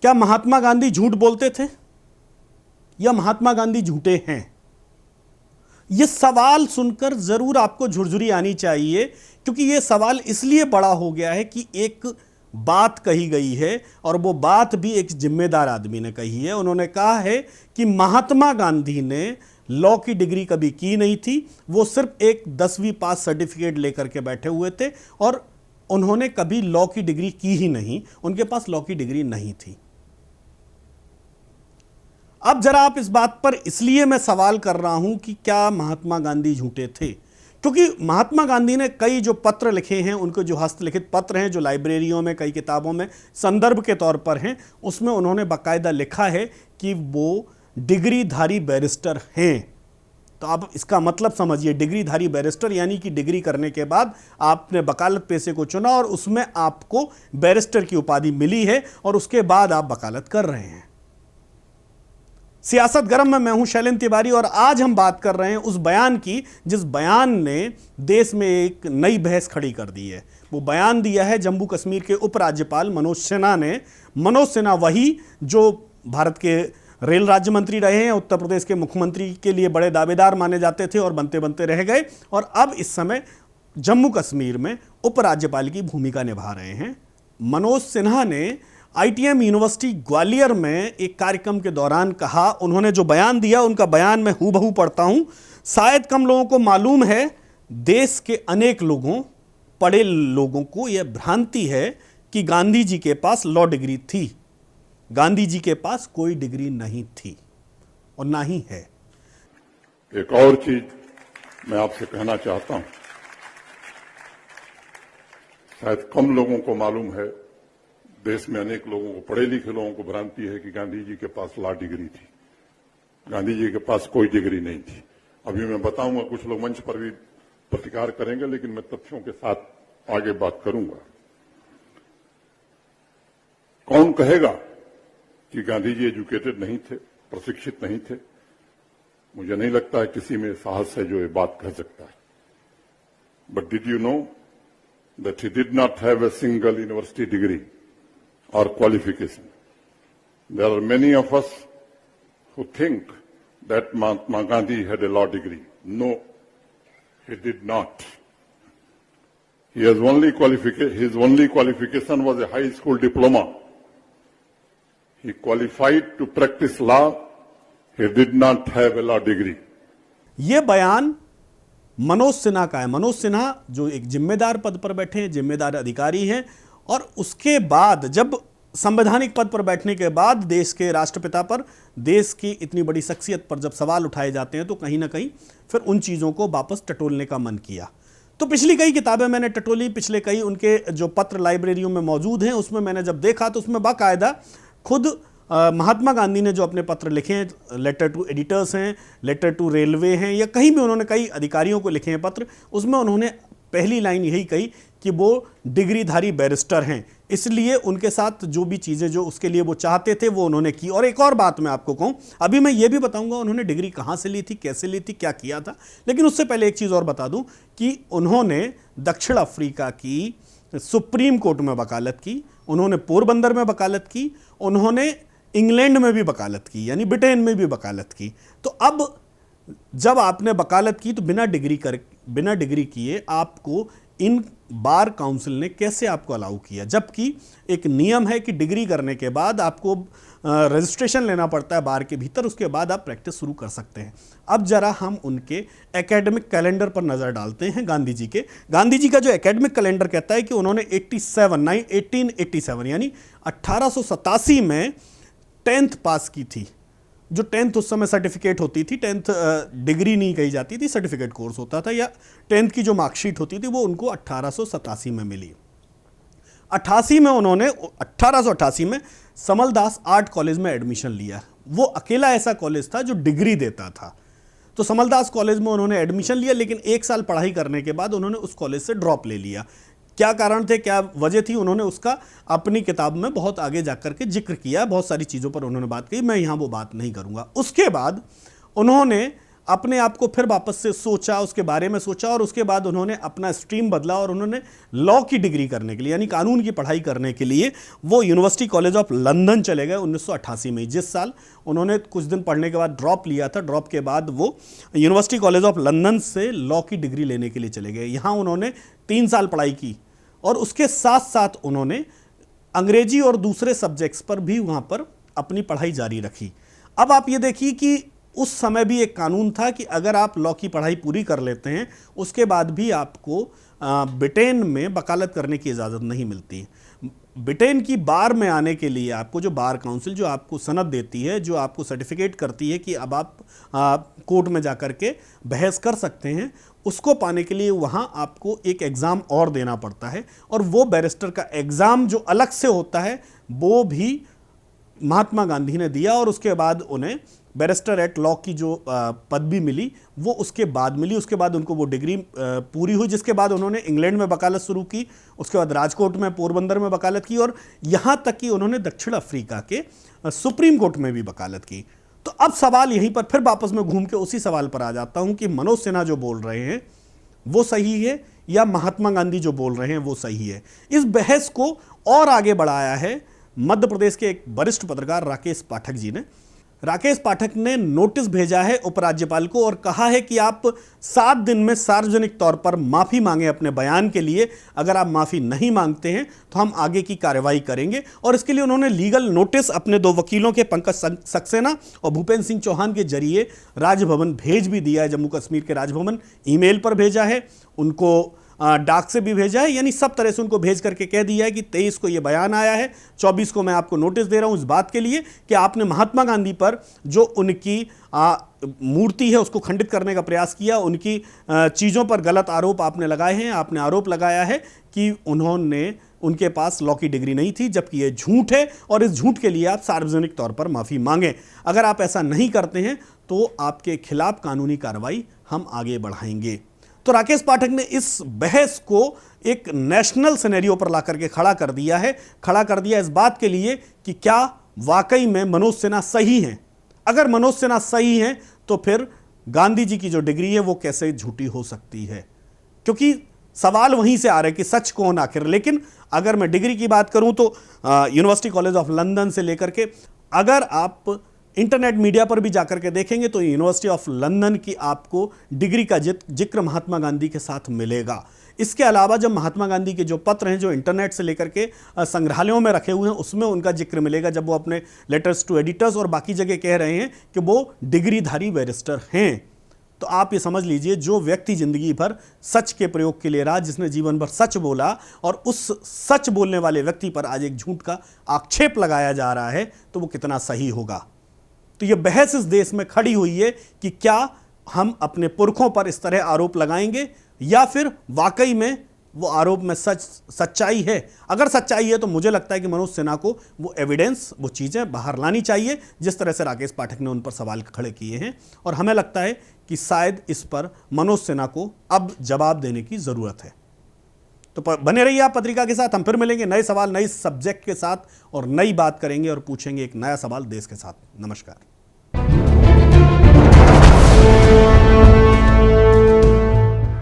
क्या महात्मा गांधी झूठ बोलते थे या महात्मा गांधी झूठे हैं? यह सवाल सुनकर जरूर आपको झुरझुरी आनी चाहिए, क्योंकि यह सवाल इसलिए बड़ा हो गया है कि एक बात कही गई है और वो बात भी एक जिम्मेदार आदमी ने कही है। उन्होंने कहा है कि महात्मा गांधी ने लॉ की डिग्री कभी की नहीं थी, वो सिर्फ एक 10वीं पास सर्टिफिकेट लेकर के बैठे हुए थे और उन्होंने कभी लॉ की डिग्री की ही नहीं, उनके पास लॉ की डिग्री नहीं थी। अब जरा आप इस बात पर इसलिए मैं सवाल कर रहा हूं कि क्या महात्मा गांधी झूठे थे, क्योंकि महात्मा गांधी ने कई जो पत्र लिखे हैं, उनके जो हस्तलिखित पत्र हैं जो लाइब्रेरियों में, कई किताबों में संदर्भ के तौर पर हैं, उसमें उन्होंने बाकायदा लिखा है कि वो डिग्रीधारी बैरिस्टर हैं। तो आप इसका मतलब समझिए, डिग्रीधारी बैरिस्टर यानी कि डिग्री करने के बाद आपने वकालत पेशे को चुना और उसमें आपको बैरिस्टर की उपाधि मिली है और उसके बाद आप वकालत कर रहे हैं। सियासत गरम में मैं हूं शैलेंद्र तिवारी और आज हम बात कर रहे हैं उस बयान की जिस बयान ने देश में एक नई बहस खड़ी कर दी है। वो बयान दिया है जम्मू कश्मीर के उपराज्यपाल मनोज सिन्हा ने। मनोज सिन्हा वही जो भारत के रेल राज्य मंत्री रहे हैं, उत्तर प्रदेश के मुख्यमंत्री के लिए बड़े दावेदार माने जाते थे और बनते बनते रह गए, और अब इस समय जम्मू कश्मीर में उपराज्यपाल की भूमिका निभा रहे हैं। मनोज सिन्हा ने ITM यूनिवर्सिटी ग्वालियर में एक कार्यक्रम के दौरान कहा, उन्होंने जो बयान दिया उनका बयान मैं हूबहू पढ़ता हूं। शायद कम लोगों को मालूम है, देश के अनेक लोगों, पढ़े लोगों को यह भ्रांति है कि गांधी जी के पास लॉ डिग्री थी। गांधी जी के पास कोई डिग्री नहीं थी और ना ही है। एक और चीज मैं आपसे कहना चाहता हूं, शायद कम लोगों को मालूम है, देश में अनेक लोगों को, पढ़े लिखे लोगों को भ्रांति है कि गांधी जी के पास लॉ डिग्री थी। गांधी जी के पास कोई डिग्री नहीं थी। अभी मैं बताऊंगा, कुछ लोग मंच पर भी प्रतिकार करेंगे, लेकिन मैं तथ्यों के साथ आगे बात करूंगा। कौन कहेगा कि गांधी जी एजुकेटेड नहीं थे, प्रशिक्षित नहीं थे? मुझे नहीं लगता है किसी में साहस है जो ये बात कह सकता है। But did you know that he did not have a single university degree or qualification? There are many of us who think that Mahatma Gandhi had a law degree. No, he did not. His only qualification was a high school diploma. He qualified to practice law. He did not have a law degree. यह बयान मनोज सिन्हा का है। मनोज सिन्हा जो एक जिम्मेदार पद पर बैठे हैं, जिम्मेदार अधिकारी हैं, और उसके बाद जब संवैधानिक पद पर बैठने के बाद देश के राष्ट्रपिता पर, देश की इतनी बड़ी शख्सियत पर जब सवाल उठाए जाते हैं तो कहीं ना कहीं फिर उन चीज़ों को वापस टटोलने का मन किया। तो पिछली कई किताबें मैंने टटोली, पिछले कई उनके जो पत्र लाइब्रेरियों में मौजूद हैं उसमें मैंने जब देखा तो उसमें बाकायदा खुद महात्मा गांधी ने जो अपने पत्र लिखे हैं, लेटर टू एडिटर्स हैं, लेटर टू रेलवे हैं, या कहीं भी उन्होंने कई अधिकारियों को लिखे हैं पत्र, उसमें उन्होंने पहली लाइन यही कही कि वो डिग्रीधारी बैरिस्टर हैं, इसलिए उनके साथ जो भी चीज़ें जो उसके लिए वो चाहते थे वो उन्होंने की। और एक और बात मैं आपको कहूँ, अभी मैं ये भी बताऊंगा उन्होंने डिग्री कहाँ से ली थी, कैसे ली थी, क्या किया था, लेकिन उससे पहले एक चीज़ और बता दूं कि उन्होंने दक्षिण अफ्रीका की सुप्रीम कोर्ट में वकालत की, उन्होंने पोरबंदर में वकालत की, उन्होंने इंग्लैंड में भी वकालत की, यानी ब्रिटेन में भी वकालत की। तो अब जब आपने वकालत की तो बिना डिग्री किए आपको इन बार काउंसिल ने कैसे आपको अलाउ किया, जबकि एक नियम है कि डिग्री करने के बाद आपको रजिस्ट्रेशन लेना पड़ता है बार के भीतर, उसके बाद आप प्रैक्टिस शुरू कर सकते हैं। अब जरा हम उनके एकेडमिक कैलेंडर पर नज़र डालते हैं गांधी जी के। गांधी जी का जो एकेडमिक कैलेंडर कहता है कि उन्होंने 1887 यानी 1887 में 10th पास की थी। जो 10th उस समय सर्टिफिकेट होती थी, 10th डिग्री नहीं कही जाती थी, सर्टिफिकेट कोर्स होता था, या 10th की जो मार्कशीट होती थी वो उनको 1887 में मिली। 88 में उन्होंने 1888 में समलदास आर्ट कॉलेज में एडमिशन लिया। वो अकेला ऐसा कॉलेज था जो डिग्री देता था। तो समलदास कॉलेज में उन्होंने एडमिशन लिया, लेकिन 1 साल पढ़ाई करने के बाद उन्होंने उस कॉलेज से ड्रॉप ले लिया। क्या कारण थे, क्या वजह थी, उन्होंने उसका अपनी किताब में बहुत आगे जाकर के जिक्र किया, बहुत सारी चीज़ों पर उन्होंने बात की, मैं यहाँ वो बात नहीं करूँगा। उसके बाद उन्होंने अपने आप को फिर वापस से सोचा, उसके बारे में सोचा, और उसके बाद उन्होंने अपना स्ट्रीम बदला और उन्होंने लॉ की डिग्री करने के लिए, यानी कानून की पढ़ाई करने के लिए वो यूनिवर्सिटी कॉलेज ऑफ लंदन चले गए 1988 में। जिस साल उन्होंने कुछ दिन पढ़ने के बाद ड्रॉप लिया था, ड्रॉप के बाद वो यूनिवर्सिटी कॉलेज ऑफ लंदन से लॉ की डिग्री लेने के लिए चले गए। यहाँ उन्होंने 3 साल पढ़ाई की और उसके साथ साथ उन्होंने अंग्रेजी और दूसरे सब्जेक्ट्स पर भी वहाँ पर अपनी पढ़ाई जारी रखी। अब आप ये देखिए कि उस समय भी एक कानून था कि अगर आप लॉ की पढ़ाई पूरी कर लेते हैं उसके बाद भी आपको ब्रिटेन में वकालत करने की इजाज़त नहीं मिलती। ब्रिटेन की बार में आने के लिए आपको जो बार काउंसिल जो आपको सनद देती है, जो आपको सर्टिफिकेट करती है कि अब आप कोर्ट में जाकर के बहस कर सकते हैं, उसको पाने के लिए वहाँ आपको एक एग्ज़ाम और देना पड़ता है। और वो बैरिस्टर का एग्ज़ाम जो अलग से होता है वो भी महात्मा गांधी ने दिया और उसके बाद उन्हें बैरिस्टर एट लॉ की जो पदवी मिली वो उसके बाद मिली। उसके बाद उनको वो डिग्री पूरी हुई, जिसके बाद उन्होंने इंग्लैंड में वकालत शुरू की, उसके बाद राजकोट में, पोरबंदर में वकालत की और यहाँ तक कि उन्होंने दक्षिण अफ्रीका के सुप्रीम कोर्ट में भी वकालत की। तो अब सवाल यहीं पर फिर वापस मैं घूम के उसी सवाल पर आ जाता हूँ कि मनोज सिन्हा जो बोल रहे हैं वो सही है या महात्मा गांधी जो बोल रहे हैं वो सही है। इस बहस को और आगे बढ़ाया है मध्य प्रदेश के एक वरिष्ठ पत्रकार राकेश पाठक जी ने। राकेश पाठक ने नोटिस भेजा है उपराज्यपाल को और कहा है कि आप 7 दिन में सार्वजनिक तौर पर माफ़ी मांगें अपने बयान के लिए। अगर आप माफ़ी नहीं मांगते हैं तो हम आगे की कार्रवाई करेंगे। और इसके लिए उन्होंने लीगल नोटिस अपने 2 वकीलों के पंकज सक्सेना और भूपेंद्र सिंह चौहान के जरिए राजभवन भेज भी दिया है। जम्मू कश्मीर के राजभवन ईमेल पर भेजा है, उनको डाक से भी भेजा है, यानी सब तरह से उनको भेज करके कह दिया है कि 23 को ये बयान आया है, 24 को मैं आपको नोटिस दे रहा हूँ इस बात के लिए कि आपने महात्मा गांधी पर जो उनकी मूर्ति है उसको खंडित करने का प्रयास किया, उनकी चीज़ों पर गलत आरोप आपने लगाए हैं। आपने आरोप लगाया है कि उनके पास लॉ की डिग्री नहीं थी, जबकि ये झूठ है और इस झूठ के लिए आप सार्वजनिक तौर पर माफ़ी मांगें। अगर आप ऐसा नहीं करते हैं तो आपके खिलाफ कानूनी कार्रवाई हम आगे बढ़ाएंगे। तो राकेश पाठक ने इस बहस को एक नेशनल सिनेरियो पर लाकर के खड़ा कर दिया है, खड़ा कर दिया इस बात के लिए कि क्या वाकई में मनोज सिन्हा सही हैं। अगर मनोज सिन्हा सही हैं तो फिर गांधी जी की जो डिग्री है वो कैसे झूठी हो सकती है, क्योंकि सवाल वहीं से आ रहा है कि सच कौन आखिर। लेकिन अगर मैं डिग्री की बात करूं तो यूनिवर्सिटी कॉलेज ऑफ लंदन से लेकर के अगर आप इंटरनेट मीडिया पर भी जाकर के देखेंगे तो यूनिवर्सिटी ऑफ लंदन की आपको डिग्री का जिक्र महात्मा गांधी के साथ मिलेगा। इसके अलावा जब महात्मा गांधी के जो पत्र हैं जो इंटरनेट से लेकर के संग्रहालयों में रखे हुए हैं उसमें उनका जिक्र मिलेगा, जब वो अपने लेटर्स टू एडिटर्स और बाकी जगह कह रहे हैं कि वो डिग्रीधारी बैरिस्टर हैं। तो आप ये समझ लीजिए, जो व्यक्ति जिंदगी भर सच के प्रयोग के लिए रहा, जिसने जीवन भर सच बोला और उस सच बोलने वाले व्यक्ति पर आज एक झूठ का आक्षेप लगाया जा रहा है, तो वो कितना सही होगा। तो ये बहस इस देश में खड़ी हुई है कि क्या हम अपने पुरखों पर इस तरह आरोप लगाएंगे या फिर वाकई में वो आरोप में सच्चाई है। अगर सच्चाई है तो मुझे लगता है कि मनोज सिन्हा को वो एविडेंस, वो चीज़ें बाहर लानी चाहिए जिस तरह से राकेश पाठक ने उन पर सवाल खड़े किए हैं। और हमें लगता है कि शायद इस पर मनोज सिन्हा को अब जवाब देने की ज़रूरत है। तो बने रहिए आप पत्रिका के साथ। हम फिर मिलेंगे नए सवाल, नए सब्जेक्ट के साथ और नई बात करेंगे और पूछेंगे एक नया सवाल देश के साथ। नमस्कार।